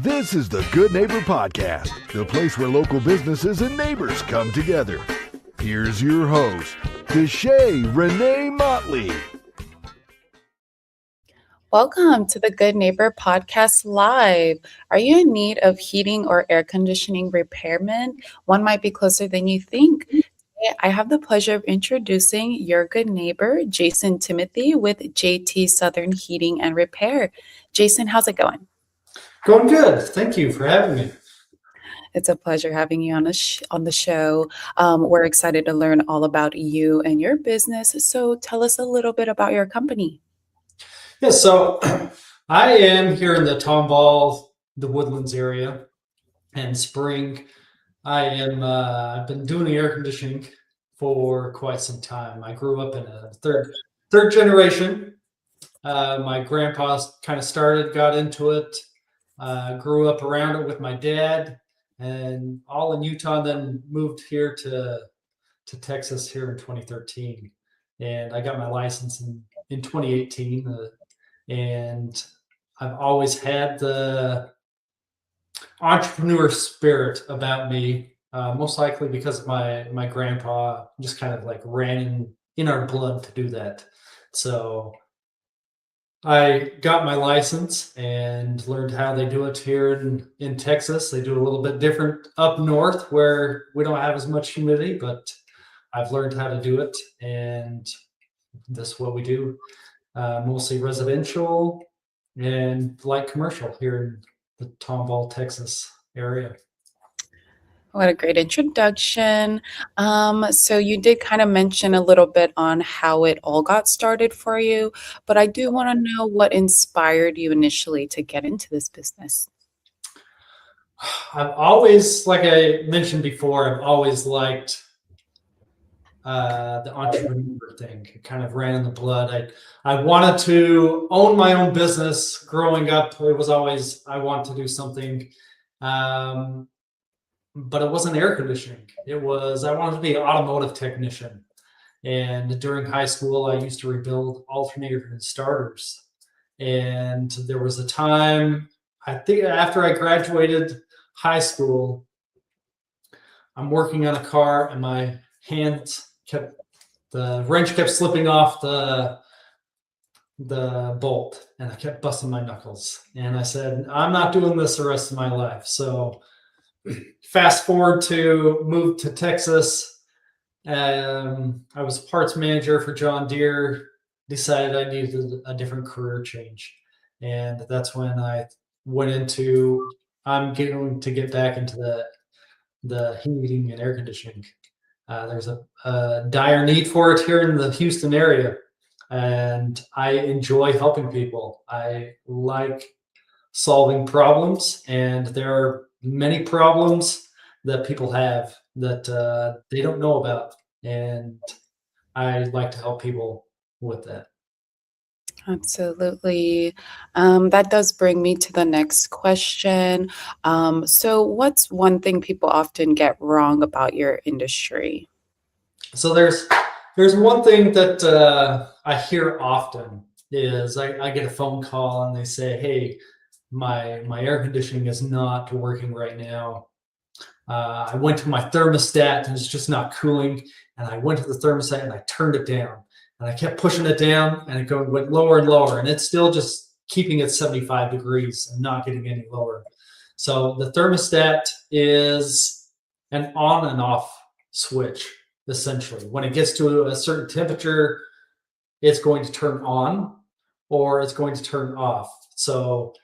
This is the Good Neighbor Podcast, the place where local businesses and neighbors come together. Here's your host, Deshay Renee Motley. Welcome to the Good Neighbor Podcast Live. Are you in need of heating or air conditioning repairment? One might be closer than you think. Today, I have the pleasure of introducing your good neighbor, Jason Timothy with JT Southern Heating and Repair. Jason, how's it going? Going good. Thank you for having me. It's a pleasure having you on the show. We're excited to learn all about you and your business. So tell us a little bit about your company. Yeah, so I am here in the Tomball, the Woodlands area, and Spring. I've been doing the air conditioning for quite some time. I grew up in a third generation. My grandpa kind of got into it, grew up around it with my dad, and all in Utah. Then moved here to Texas here in 2013, and I got my license in 2018. And I've always had the entrepreneur spirit about me, most likely because my grandpa just kind of like ran in our blood to do that. So I got my license and learned how they do it here in Texas. They do it a little bit different up north where we don't have as much humidity, but I've learned how to do it, and this is what we do. Mostly residential and light commercial here in the Tomball, Texas area. What a great introduction. So you did kind of mention a little bit on how it all got started for you, but I do want to know what inspired you initially to get into this business. I've always, like I mentioned before, I've always liked the entrepreneur thing. It kind of ran in the blood. I wanted to own my own business growing up. It was always, I want to do something, but it wasn't air conditioning. I wanted to be an automotive technician. And during high school, I used to rebuild alternators and starters. And there was a time, I think after I graduated high school, I'm working on a car and my hands the wrench kept slipping off the bolt, and I kept busting my knuckles. And I said, I'm not doing this the rest of my life. So fast forward to move to Texas. I was parts manager for John Deere, decided I needed a different career change. And that's when I went into, I'm going to get back into the heating and air conditioning. There's a dire need for it here in the Houston area, and I enjoy helping people. I like solving problems, and there are many problems that people have that they don't know about, and I like to help people with that. Absolutely. That does bring me to the next question. So what's one thing people often get wrong about your industry? So there's one thing that I hear often is I get a phone call and they say, hey, my air conditioning is not working right now. I went to my thermostat and it's just not cooling. And I went to the thermostat and I turned it down. And I kept pushing it down, and it went lower and lower, and it's still just keeping it 75 degrees and not getting any lower. So the thermostat is an on and off switch, essentially. When it gets to a certain temperature, it's going to turn on or it's going to turn off. So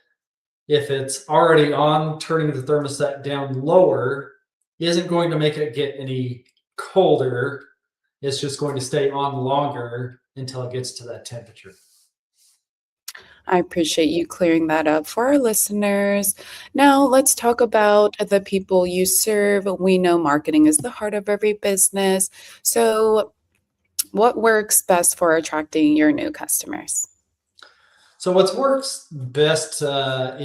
if it's already on, turning the thermostat down lower isn't going to make it get any colder. It's just going to stay on longer until it gets to that temperature. I appreciate you clearing that up for our listeners. Now, let's talk about the people you serve. We know marketing is the heart of every business. So, what works best for attracting your new customers? So, what works best for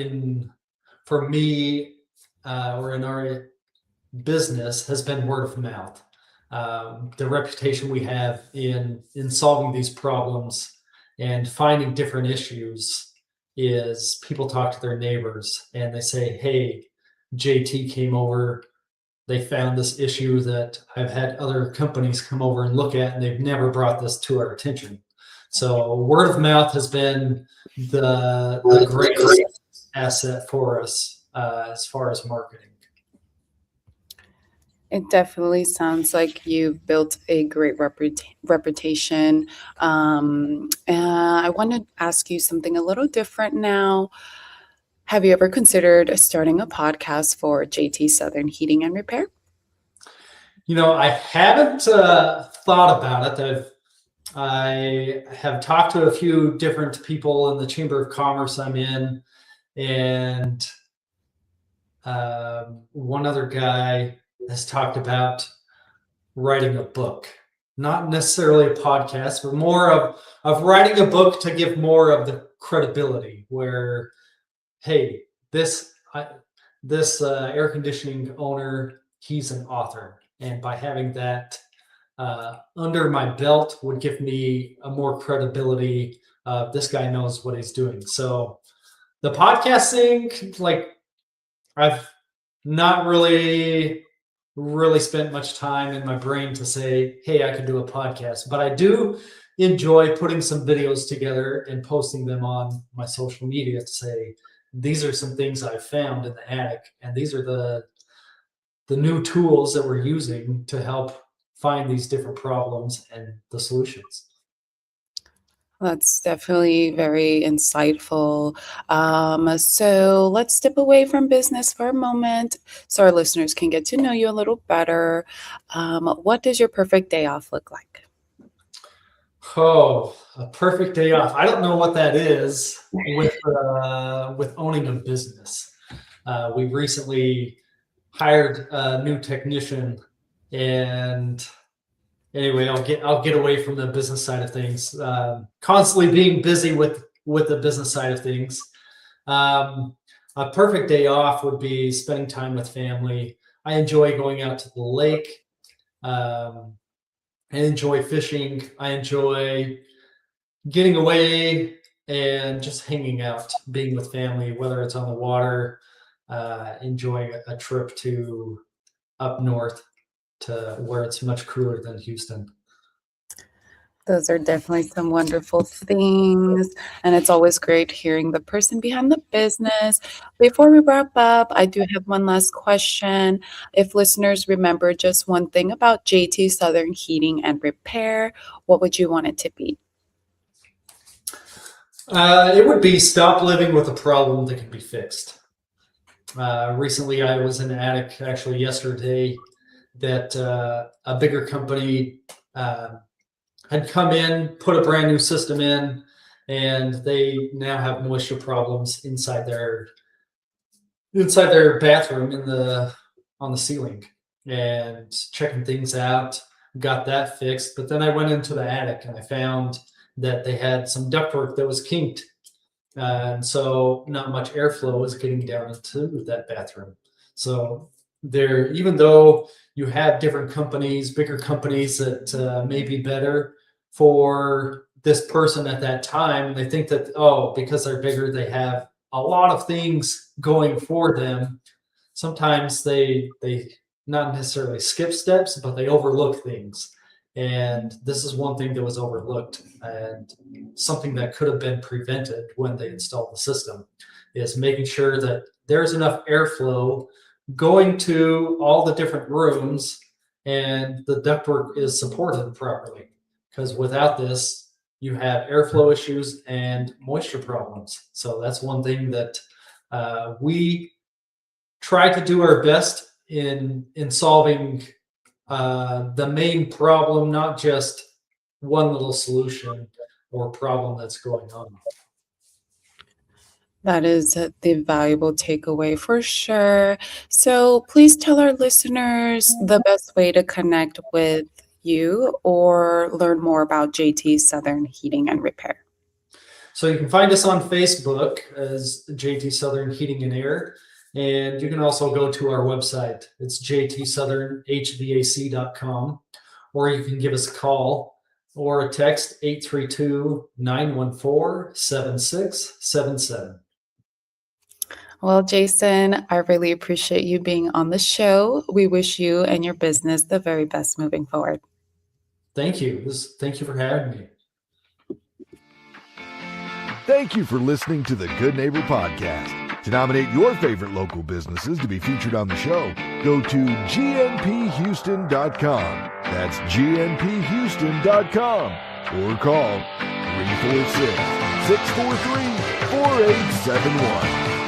me or in our business has been word of mouth. The reputation we have in solving these problems and finding different issues is people talk to their neighbors and they say, hey, JT came over. They found this issue that I've had other companies come over and look at, and they've never brought this to our attention. So word of mouth has been the greatest asset for us as far as marketing. It definitely sounds like you've built a great reputation. I want to ask you something a little different now. Have you ever considered starting a podcast for JT Southern Heating and Repair? I haven't thought about it. I have talked to a few different people in the Chamber of Commerce I'm in, and one other guy has talked about writing a book, not necessarily a podcast, but more of writing a book to give more of the credibility where, hey, this air conditioning owner, he's an author. And by having that under my belt would give me a more credibility of this guy knows what he's doing. So the podcasting, like, I've not really spent much time in my brain to say, hey, I could do a podcast, but I do enjoy putting some videos together and posting them on my social media to say, these are some things I've found in the attic, and these are the new tools that we're using to help find these different problems and the solutions. That's definitely very insightful. So let's step away from business for a moment so our listeners can get to know you a little better. What does your perfect day off look like? Oh, a perfect day off. I don't know what that is with owning a business. We recently hired a new technician, and anyway, I'll get away from the business side of things. Constantly being busy with the business side of things. A perfect day off would be spending time with family. I enjoy going out to the lake. I enjoy fishing. I enjoy getting away and just hanging out, being with family, whether it's on the water, enjoying a trip to up north to where it's much cooler than Houston. Those are definitely some wonderful things. And it's always great hearing the person behind the business. Before we wrap up, I do have one last question. If listeners remember just one thing about JT Southern Heating and Repair, what would you want it to be? It would be stop living with a problem that can be fixed. Recently, I was in the attic, actually yesterday, that a bigger company had come in, put a brand new system in, and they now have moisture problems inside their bathroom on the ceiling. And checking things out, got that fixed. But then I went into the attic and I found that they had some ductwork that was kinked. And so not much airflow was getting down into that bathroom. So there, even though you have different companies, bigger companies that may be better for this person at that time, they think that, oh, because they're bigger, they have a lot of things going for them. Sometimes they not necessarily skip steps, but they overlook things. And this is one thing that was overlooked, and something that could have been prevented when they installed the system is making sure that there's enough airflow going to all the different rooms and the ductwork is supported properly. Because without this, you have airflow issues and moisture problems. So that's one thing that we try to do our best in solving the main problem, not just one little solution or problem that's going on. That is the valuable takeaway for sure. So please tell our listeners the best way to connect with you or learn more about JT Southern Heating and Repair. So you can find us on Facebook as JT Southern Heating and Air. And you can also go to our website. It's jtsouthernhvac.com, or you can give us a call or text 832-914-7677. Well, Jason, I really appreciate you being on the show. We wish you and your business the very best moving forward. Thank you. Thank you for having me. Thank you for listening to the Good Neighbor Podcast. To nominate your favorite local businesses to be featured on the show, go to gnphouston.com. That's gnphouston.com. Or call 346-643-4871.